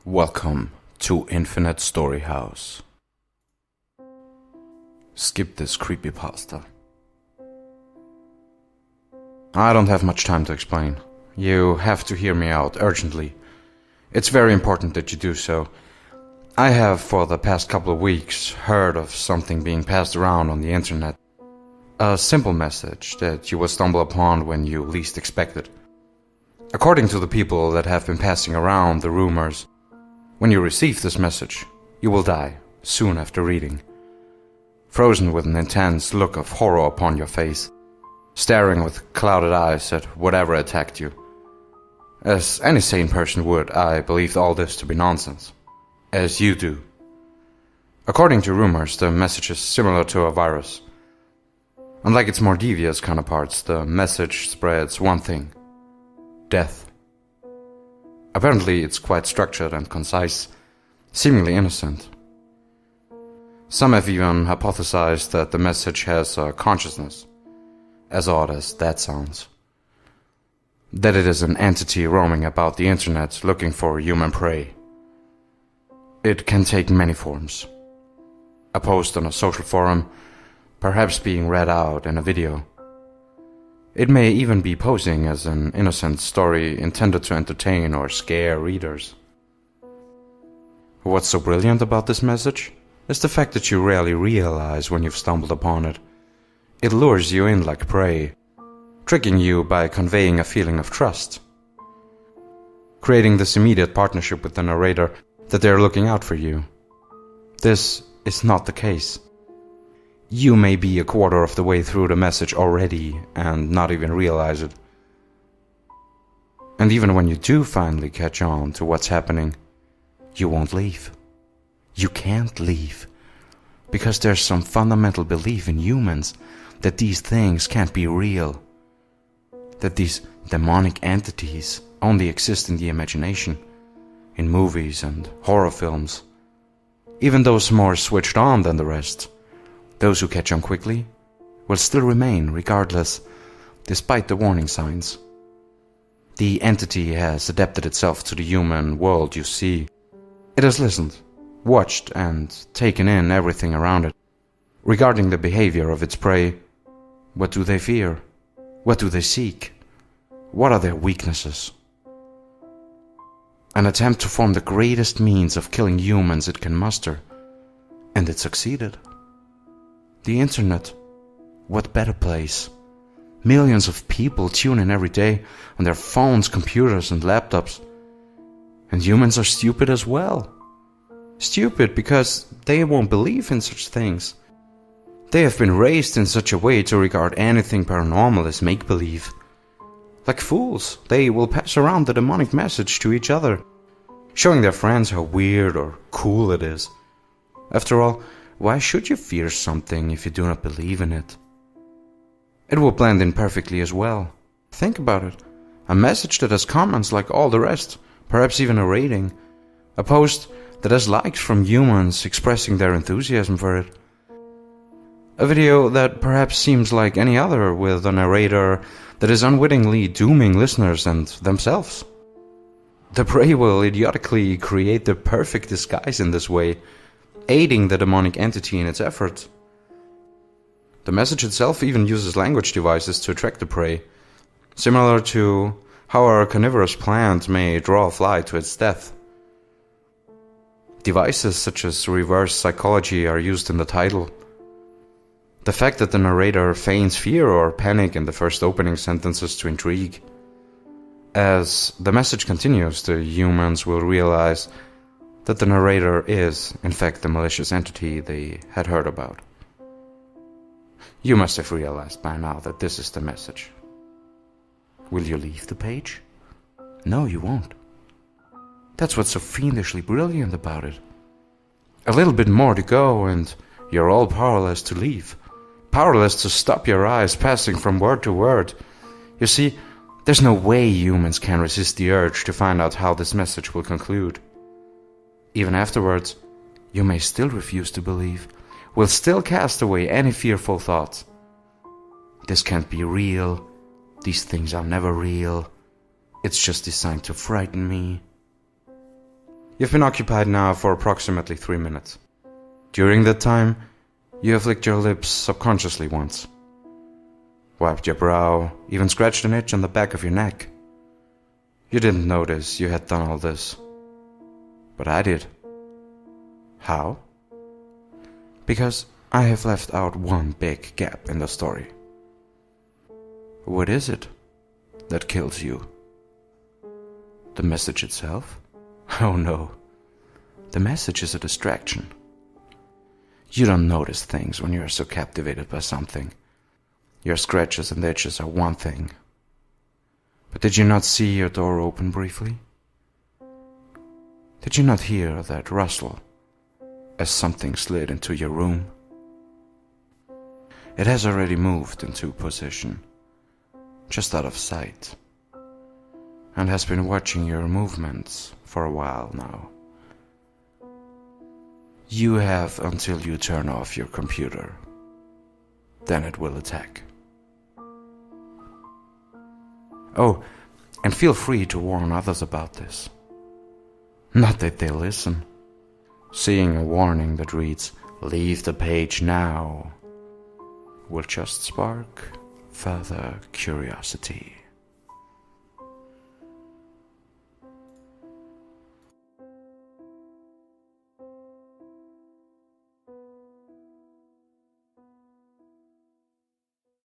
Welcome to infinitestoryhouse. Skip this creepypasta. I don't have much time to explain. You have to hear me out urgently. It's very important that you do so. I have for the past couple of weeks heard of something being passed around on the internet. A simple message that you will stumble upon when you least expect it. According to the people that have been passing around the rumors, when you receive this message, you will die soon after reading, frozen with an intense look of horror upon your face, staring with clouded eyes at whatever attacked you. As any sane person would, I believed all this to be nonsense, as you do. According to rumors, the message is similar to a virus. Unlike its more devious counterparts, the message spreads one thing: death. Apparently, it's quite structured and concise, seemingly innocent. Some have even hypothesized that the message has a consciousness, as odd as that sounds. That it is an entity roaming about the internet looking for human prey. It can take many forms. A post on a social forum, perhaps being read out in a video. It may even be posing as an innocent story intended to entertain or scare readers. What's so brilliant about this message is the fact that you rarely realize when you've stumbled upon it. It lures you in like prey, tricking you by conveying a feeling of trust, creating this immediate partnership with the narrator that they're looking out for you. This is not the case. You may be a quarter of the way through the message already and not even realize it. And even when you do finally catch on to what's happening, you won't leave. You can't leave. Because there's some fundamental belief in humans that these things can't be real. That these demonic entities only exist in the imagination, in movies and horror films. Even those more switched on than the rest. Those who catch on quickly will still remain regardless, despite the warning signs. The entity has adapted itself to the human world you see. It has listened, watched, and taken in everything around it. Regarding the behavior of its prey, what do they fear? What do they seek? What are their weaknesses? An attempt to form the greatest means of killing humans it can muster, and it succeeded. The internet, what better place? Millions of people tune in every day on their phones, computers, and laptops. And humans are stupid as well. Stupid because they won't believe in such things. They have been raised in such a way to regard anything paranormal as make-believe. Like fools, they will pass around the demonic message to each other, showing their friends how weird or cool it is. After all, why should you fear something if you do not believe in it? It will blend in perfectly as well. Think about it. A message that has comments like all the rest, perhaps even a rating. A post that has likes from humans expressing their enthusiasm for it. A video that perhaps seems like any other with a narrator that is unwittingly dooming listeners and themselves. The prey will idiotically create the perfect disguise in this way, aiding the demonic entity in its efforts. The message itself even uses language devices to attract the prey, similar to how a carnivorous plant may draw a fly to its death. Devices such as reverse psychology are used in the title. The fact that the narrator feigns fear or panic in the first opening sentences to intrigue. As the message continues, the humans will realize that the narrator is, in fact, the malicious entity they had heard about. You must have realized by now that this is the message. Will you leave the page? No, you won't. That's what's so fiendishly brilliant about it. A little bit more to go and you're all powerless to leave. Powerless to stop your eyes passing from word to word. You see, there's no way humans can resist the urge to find out how this message will conclude. Even afterwards, you may still refuse to believe, will still cast away any fearful thoughts. This can't be real, these things are never real, it's just designed to frighten me. You've been occupied now for approximately 3 minutes. During that time, you have licked your lips subconsciously once, wiped your brow, even scratched an itch on the back of your neck. You didn't notice you had done all this, but I did. How? Because I have left out one big gap in the story. What is it that kills you? The message itself? Oh no. The message is a distraction. You don't notice things when you are so captivated by something. Your scratches and itches are one thing. But did you not see your door open briefly? Did you not hear that rustle as something slid into your room? It has already moved into position, just out of sight, and has been watching your movements for a while now. You have until you turn off your computer. Then it will attack. Oh, and feel free to warn others about this. Not that they'll listen. Seeing a warning that reads, "Leave the page now," will just spark further curiosity.